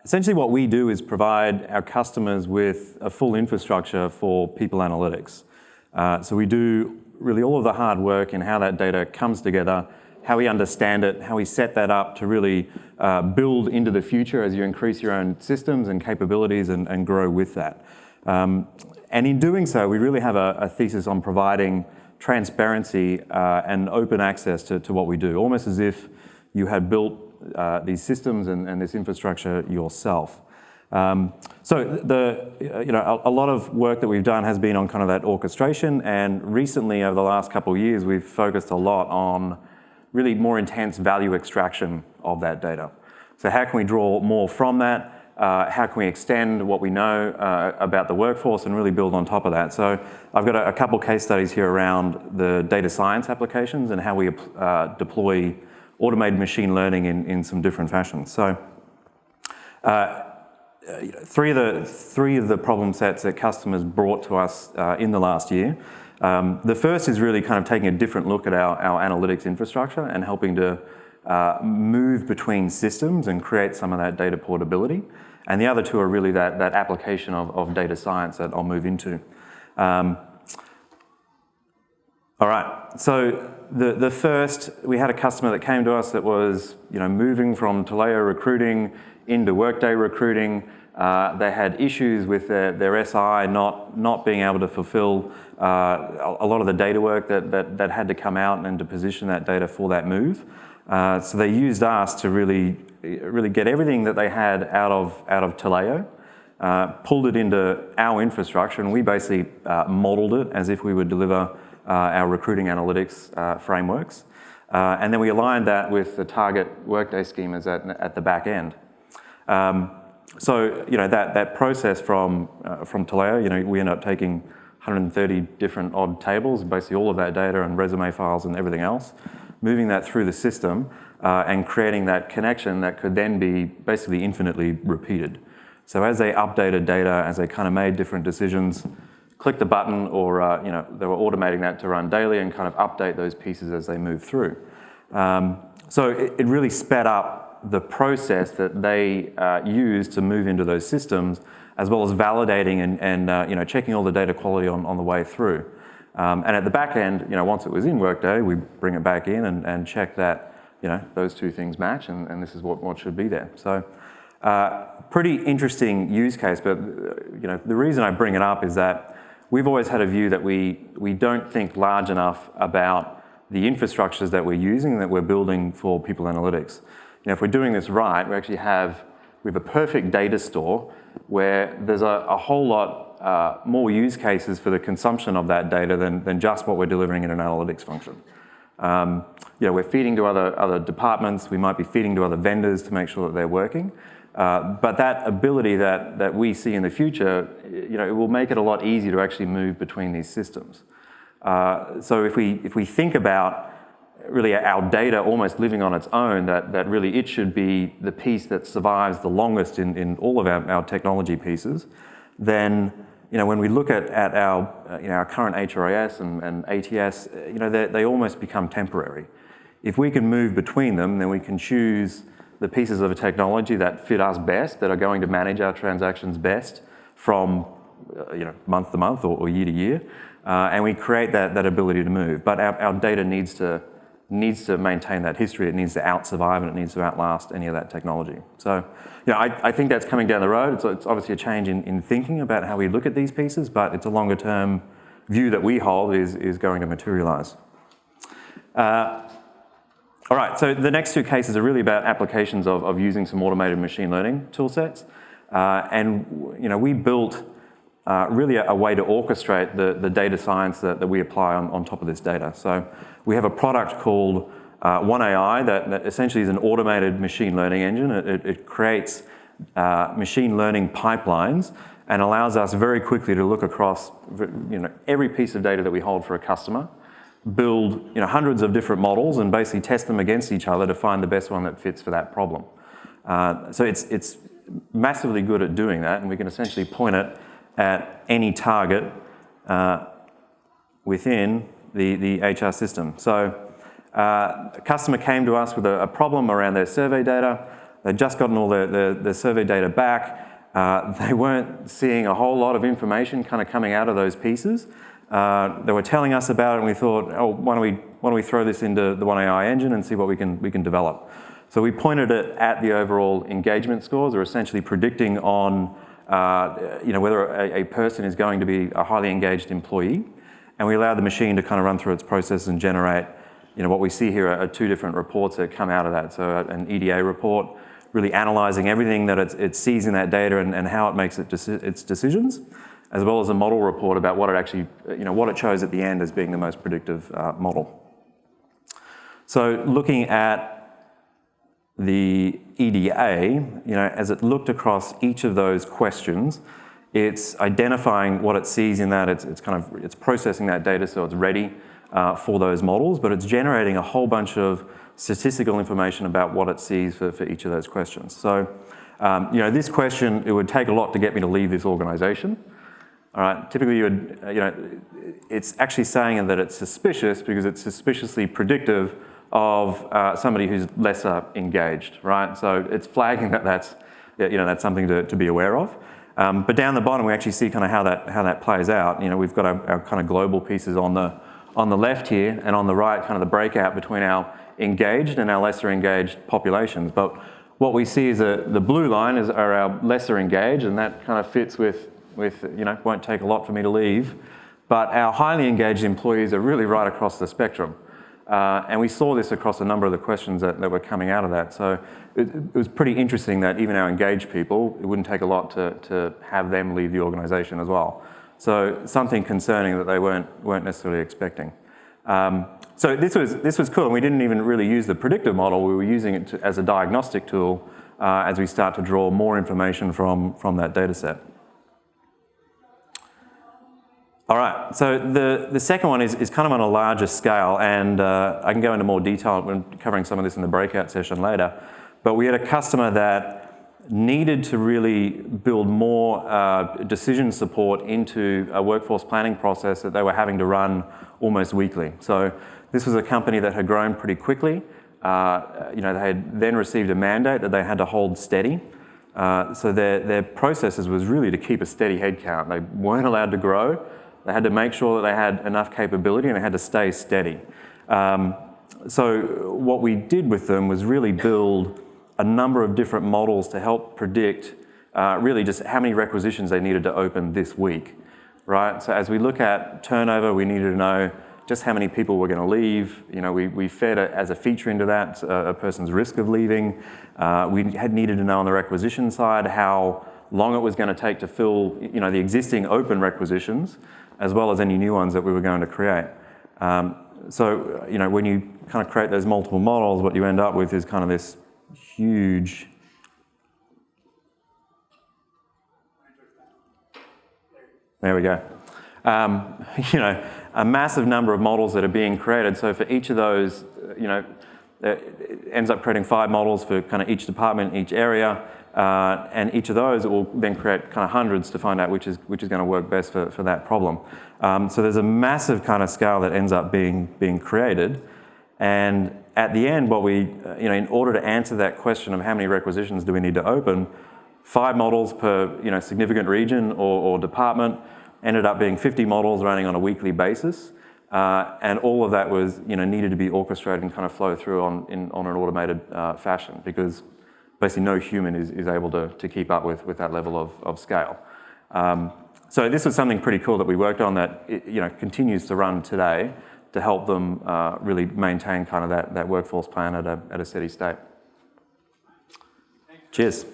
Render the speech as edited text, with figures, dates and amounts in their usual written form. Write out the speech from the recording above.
Essentially what we do is provide our customers with a full infrastructure for people analytics. So we do really all of the hard work in how that data comes together, how we understand it, how we set that up to really build into the future as you increase your own systems and capabilities and grow with that. And in doing so, we really have a thesis on providing transparency and open access to what we do, almost as if you had built these systems and this infrastructure yourself. So a lot of work that we've done has been on kind of that orchestration, and recently over the last couple of years we've focused a lot on really more intense value extraction of that data. So how can we draw more from that? How can we extend what we know about the workforce and really build on top of that? So I've got a couple case studies here around the data science applications and how we deploy automated machine learning in some different fashions. So three of the problem sets that customers brought to us in the last year. The first is really kind of taking a different look at our analytics infrastructure and helping to move between systems and create some of that data portability. And the other two are really that application of data science that I'll move into. All right, so the first, we had a customer that came to us that was moving from Taleo recruiting into Workday recruiting. They had issues with their SI not being able to fulfill a lot of the data work that had to come out and to position that data for that move. So they used us to really get everything that they had out of Taleo, pulled it into our infrastructure, and we basically modeled it as if we would deliver our recruiting analytics frameworks. And then we aligned that with the target Workday schemas at the back end. So that process from Taleo, we ended up taking 130 different odd tables, basically all of that data and resume files and everything else, moving that through the system and creating that connection that could then be basically infinitely repeated. So as they updated data, as they kind of made different decisions, click the button, or they were automating that to run daily and kind of update those pieces as they move through. So it really sped up the process that they use to move into those systems, as well as validating and checking all the data quality on the way through. And at the back end, once it was in Workday, we bring it back in and check that those two things match, and this is what should be there. So pretty interesting use case, but the reason I bring it up is that we've always had a view that we don't think large enough about the infrastructures that we're using, that we're building for people analytics. If we're doing this right, we have a perfect data store where there's a whole lot more use cases for the consumption of that data than just what we're delivering in an analytics function. We're feeding to other departments, we might be feeding to other vendors to make sure that they're working. But that ability that we see in the future, it will make it a lot easier to actually move between these systems. So if we think about really our data almost living on its own, that really it should be the piece that survives the longest in all of our technology pieces, then when we look at our current HRIS and ATS, they almost become temporary. If we can move between them, then we can choose the pieces of a technology that fit us best, that are going to manage our transactions best from month to month or year to year, and we create that ability to move. But our data needs to maintain that history, it needs to out-survive, and it needs to outlast any of that technology. So I think that's coming down the road. It's obviously a change in thinking about how we look at these pieces, but it's a longer term view that we hold is going to materialize. All right, so the next two cases are really about applications of using some automated machine learning tool sets. And we built really a way to orchestrate the data science that we apply on top of this data. So we have a product called One AI that essentially is an automated machine learning engine. It creates machine learning pipelines and allows us very quickly to look across every piece of data that we hold for a customer, build hundreds of different models and basically test them against each other to find the best one that fits for that problem. So it's massively good at doing that, and we can essentially point it at any target within the HR system. So a customer came to us with a problem around their survey data. They'd just gotten all their survey data back. They weren't seeing a whole lot of information kind of coming out of those pieces. They were telling us about it, and we thought, oh, why don't we throw this into the One AI engine and see what we can develop. So we pointed it at the overall engagement scores, or essentially predicting on whether a person is going to be a highly engaged employee. And we allowed the machine to kind of run through its process and generate, what we see here are two different reports that come out of that. So an EDA report, really analysing everything that it sees in that data and how it makes its decisions, as well as a model report about what it actually, what it chose at the end as being the most predictive model. So looking at the EDA, as it looked across each of those questions, it's identifying what it sees in that. It's processing that data so it's ready for those models, but it's generating a whole bunch of statistical information about what it sees for each of those questions. So, this question, it would take a lot to get me to leave this organisation. All right, typically it's actually saying that it's suspicious because it's suspiciously predictive of somebody who's lesser engaged, right? So it's flagging that's something to be aware of. But down the bottom, we actually see kind of how that plays out. We've got our kind of global pieces on the left here, and on the right, kind of the breakout between our engaged and our lesser engaged populations. But what we see is the blue line are our lesser engaged, and that kind of fits with won't take a lot for me to leave. But our highly engaged employees are really right across the spectrum. And we saw this across a number of the questions that were coming out of that. So it was pretty interesting that even our engaged people, it wouldn't take a lot to have them leave the organisation as well. So something concerning that they weren't necessarily expecting. So this was cool, and we didn't even really use the predictive model. We were using it as a diagnostic tool as we start to draw more information from that data set. All right, so the second one is kind of on a larger scale, and I can go into more detail when covering some of this in the breakout session later. But we had a customer that needed to really build more decision support into a workforce planning process that they were having to run almost weekly. So this was a company that had grown pretty quickly. They had then received a mandate that they had to hold steady. So their processes was really to keep a steady headcount. They weren't allowed to grow. They had to make sure that they had enough capability, and they had to stay steady. So what we did with them was really build a number of different models to help predict really just how many requisitions they needed to open this week, right? So as we look at turnover, we needed to know just how many people were going to leave. We fed it as a feature into that, a person's risk of leaving. We had needed to know on the requisition side how long it was going to take to fill the existing open requisitions, as well as any new ones that we were going to create. So when you kind of create those multiple models, what you end up with is kind of this huge. There we go. A massive number of models that are being created. So for each of those, it ends up creating 5 models for kind of each department, each area. And each of those, it will then create kind of hundreds to find out which is going to work best for that problem. So there's a massive kind of scale that ends up being created. And at the end, what we, in order to answer that question of how many requisitions do we need to open, 5 models per significant region or department ended up being 50 models running on a weekly basis. And all of that was needed to be orchestrated and kind of flow through on an automated fashion, because basically no human is able to keep up with that level of scale. So this was something pretty cool that we worked on that continues to run today to help them really maintain kind of that workforce plan at a steady state. Cheers.